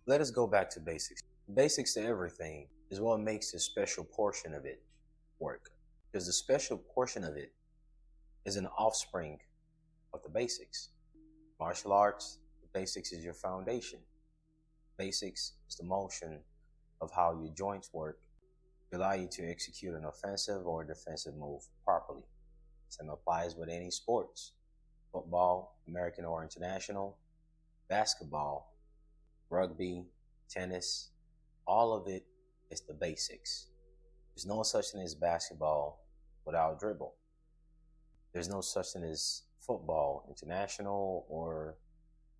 Let us go back to basics. Basics to everything is what makes the special portion of it work. Because the special portion of it is an offspring of the basics. Martial arts, the basics is your foundation. Basics is the motion of how your joints work to allow you to execute an offensive or defensive move properly. Same applies with any sports. Football, American or international, basketball, rugby, tennis, all of it is the basics. There's no such thing as basketball without dribble. There's no such thing as football, international or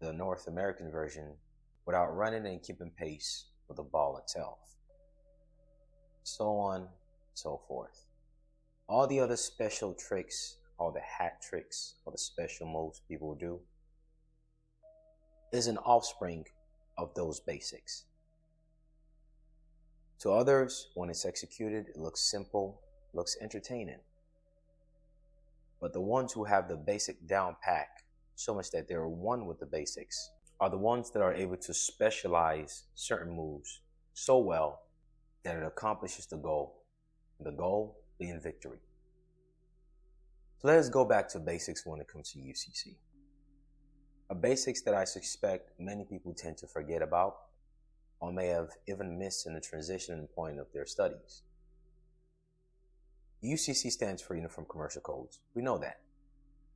the North American version, without running and keeping pace with the ball itself. So on, so forth. All the other special tricks, all the hat tricks, all the special moves people do is an offspring of those basics. To others, when it's executed, it looks simple, looks entertaining. But the ones who have the basic down pack, so much that they're one with the basics, are the ones that are able to specialize certain moves so well that it accomplishes the goal being victory. So let us go back to basics when it comes to UCC. A basics that I suspect many people tend to forget about or may have even missed in the transition point of their studies. UCC stands for Uniform Commercial Codes. We know that.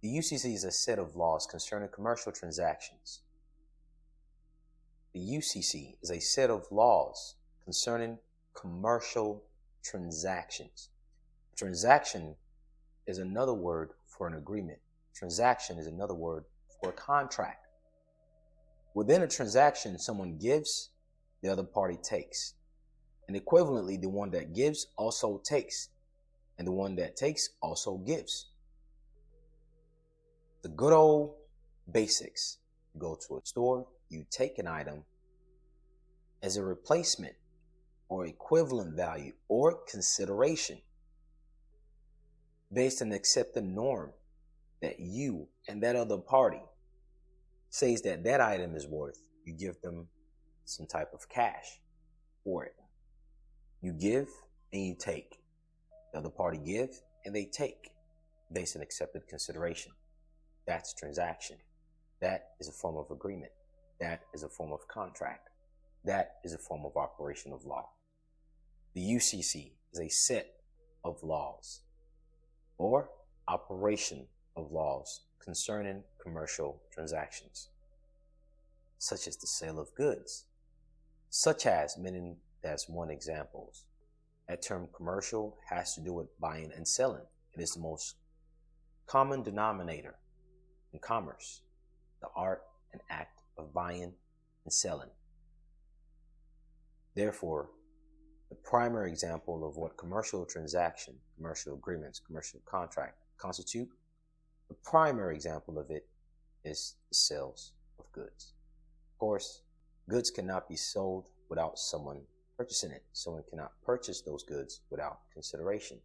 The UCC is a set of laws concerning commercial transactions. The UCC is a set of laws concerning commercial transactions. Transaction is another word for an agreement. Transaction is another word for a contract. Within a transaction, someone gives, the other party takes. And equivalently, the one that gives also takes, and the one that takes also gives. The good old basics. You go to a store, you take an item as a replacement or equivalent value or consideration based on the accepted norm that you and that other party says that that item is worth. You give them some type of cash for it. You give and you take. The other party gives and they take based on accepted consideration. That's transaction. That is a form of agreement. That is a form of contract. That is a form of operation of law. The UCC is a set of laws or operation of laws concerning commercial transactions, such as the sale of goods, such as, meaning that's one example. That term commercial has to do with buying and selling. It is the most common denominator in commerce, the art and act of buying and selling. Therefore, the primary example of what commercial transaction, commercial agreements, commercial contract constitute, the primary example of it is the sales of goods. Of course, goods cannot be sold without someone purchasing it. Someone cannot purchase those goods without consideration.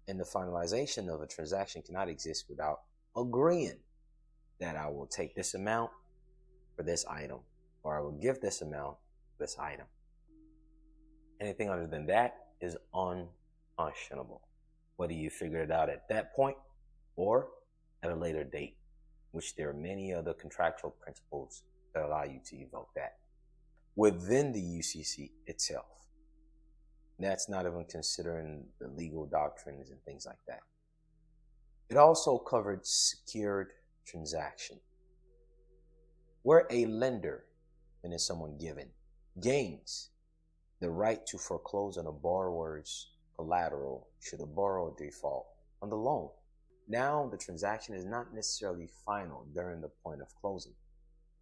And the finalization of a transaction cannot exist without agreeing that I will take this amount for this item, or I will give this amount for this item. Anything other than that is unconscionable, whether you figure it out at that point or at a later date, which there are many other contractual principles that allow you to evoke that within the UCC itself. That's not even considering the legal doctrines and things like that. It also covered secured transaction, where a lender, and is someone given, gains the right to foreclose on a borrower's collateral should the borrower default on the loan. Now, the transaction is not necessarily final during the point of closing.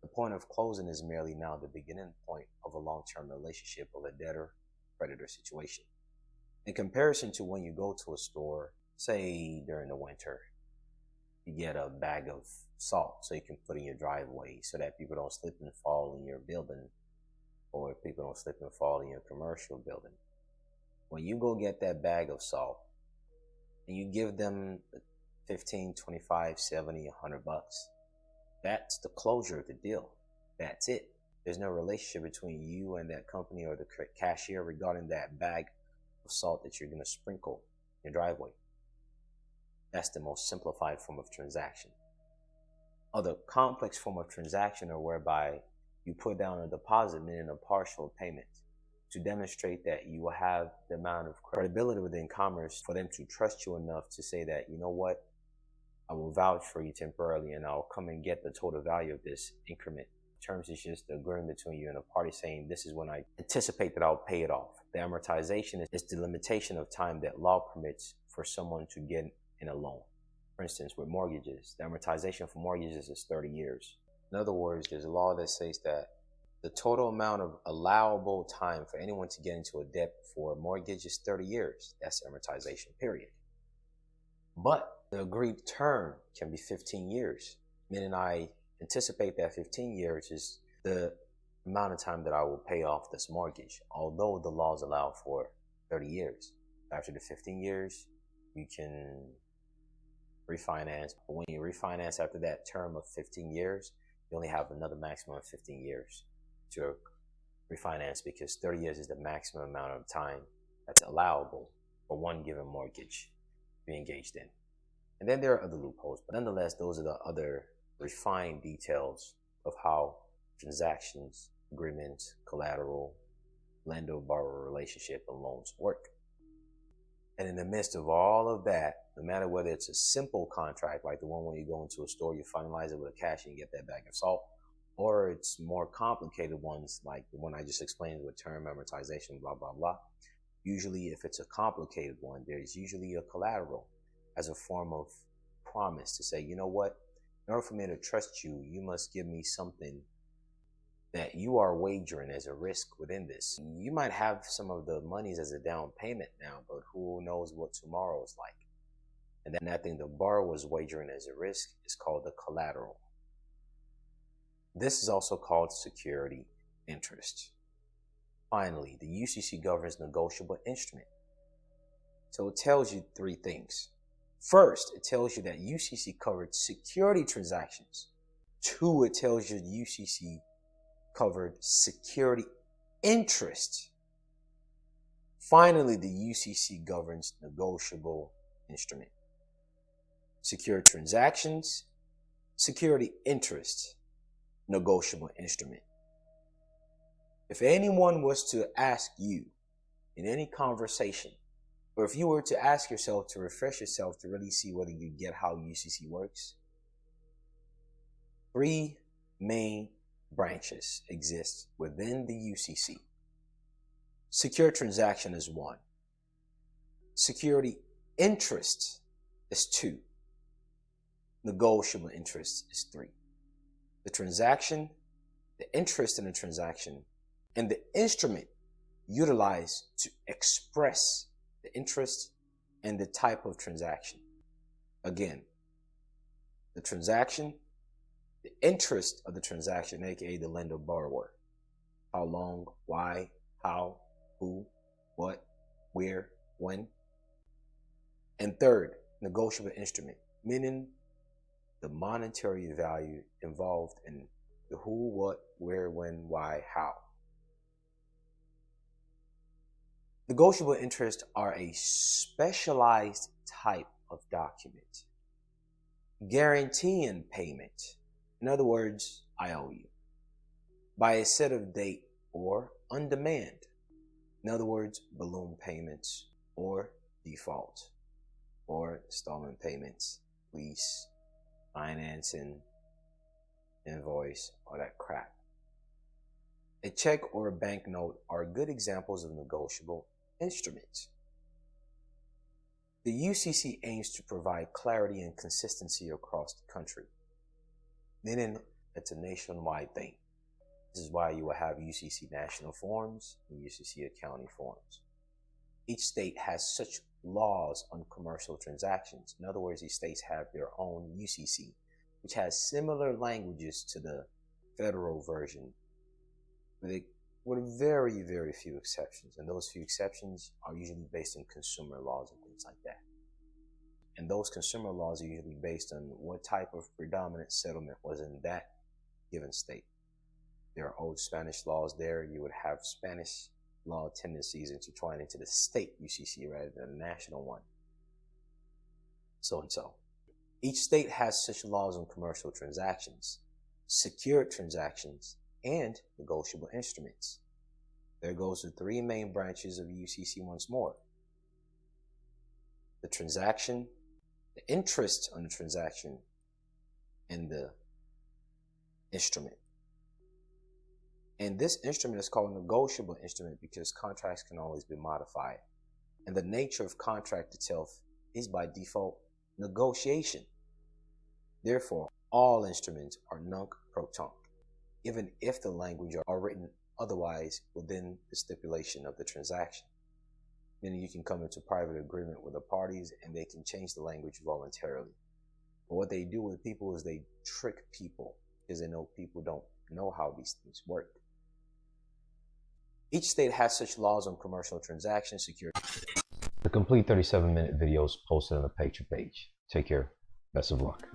The point of closing is merely now the beginning point of a long-term relationship of a debtor-creditor situation. In comparison to when you go to a store, say during the winter, you get a bag of salt so you can put in your driveway so that people don't slip and fall in your building, or people don't slip and fall in your commercial building. When you go get that bag of salt and you give them 15, 25, 70, $100, that's the closure of the deal. That's it. There's no relationship between you and that company or the cashier regarding that bag of salt that you're going to sprinkle in your driveway. That's the most simplified form of transaction. Other complex form of transaction are whereby you put down a deposit, meaning a partial payment, to demonstrate that you will have the amount of credibility within commerce for them to trust you enough to say that, you know what, I will vouch for you temporarily and I'll come and get the total value of this increment. Terms is just the agreement between you and a party saying this is when I anticipate that I'll pay it off. The amortization is the limitation of time that law permits for someone to get in a loan. For instance, with mortgages, the amortization for mortgages is 30 years. In other words, there's a law that says that the total amount of allowable time for anyone to get into a debt for a mortgage is 30 years. That's the amortization period. But the agreed term can be 15 years, meaning I anticipate that 15 years is the amount of time that I will pay off this mortgage, although the laws allow for 30 years. After the 15 years, you can refinance. But when you refinance after that term of 15 years, you only have another maximum of 15 years to refinance, because 30 years is the maximum amount of time that's allowable for one given mortgage to be engaged in. And then there are other loopholes, but nonetheless, those are the other refined details of how transactions, agreements, collateral, lender-borrower relationship, and loans work. And in the midst of all of that, no matter whether it's a simple contract, like the one where you go into a store, you finalize it with a cashier and get that bag of salt, or it's more complicated ones like the one I just explained with term amortization, blah, blah, blah. Usually, if it's a complicated one, there's usually a collateral as a form of promise to say, you know what, in order for me to trust you, you must give me something that you are wagering as a risk within this. You might have some of the monies as a down payment now, but who knows what tomorrow is like. And then that thing the borrower is wagering as a risk is called the collateral. This is also called security interest. Finally, the UCC governs negotiable instrument. So it tells you three things. First, it tells you that UCC covered security transactions. Two, it tells you UCC covered security interest. Finally, the UCC governs negotiable instrument. Secure transactions, security interest, negotiable instrument. If anyone was to ask you in any conversation, or if you were to ask yourself to refresh yourself to really see whether you get how UCC works, three main branches exist within the UCC. Secure transaction is one. Security interest is two. Negotiable interest is three. The transaction, the interest in the transaction, and the instrument utilized to express the interest and the type of transaction. Again, the transaction, the interest of the transaction, aka the lender borrower. How long, why, how, who, what, where, when. And third, negotiable instrument, meaning the monetary value involved in the who, what, where, when, why, how. Negotiable interests are a specialized type of document guaranteeing payment. In other words, I owe you, by a set of date or on demand. In other words, balloon payments or default or installment payments, lease, financing, invoice, all that crap. A check or a banknote are good examples of negotiable instruments. The UCC aims to provide clarity and consistency across the country, meaning it's a nationwide thing. This is why you will have UCC national forms and UCC county forms. Each state has such laws on commercial transactions. In other words, these states have their own UCC, which has similar languages to the federal version, with very, very few exceptions. And those few exceptions are usually based on consumer laws and things like that. And those consumer laws are usually based on what type of predominant settlement was in that given state. There are old Spanish laws there. You would have Spanish law tendencies intertwined into the state UCC rather than a national one. So and so. Each state has such laws on commercial transactions, secured transactions, and negotiable instruments. There goes the three main branches of UCC once more. The transaction, the interest on the transaction, and the instrument. And this instrument is called a negotiable instrument because contracts can always be modified. And the nature of contract itself is by default negotiation. Therefore, all instruments are nunc pro tunc, even if the language are written otherwise within the stipulation of the transaction. Meaning you can come into private agreement with the parties and they can change the language voluntarily. But what they do with people is they trick people because they know people don't know how these things work. Each state has such laws on commercial transactions, security. The complete 37-minute video is posted on the Patreon page. Take care. Best of luck.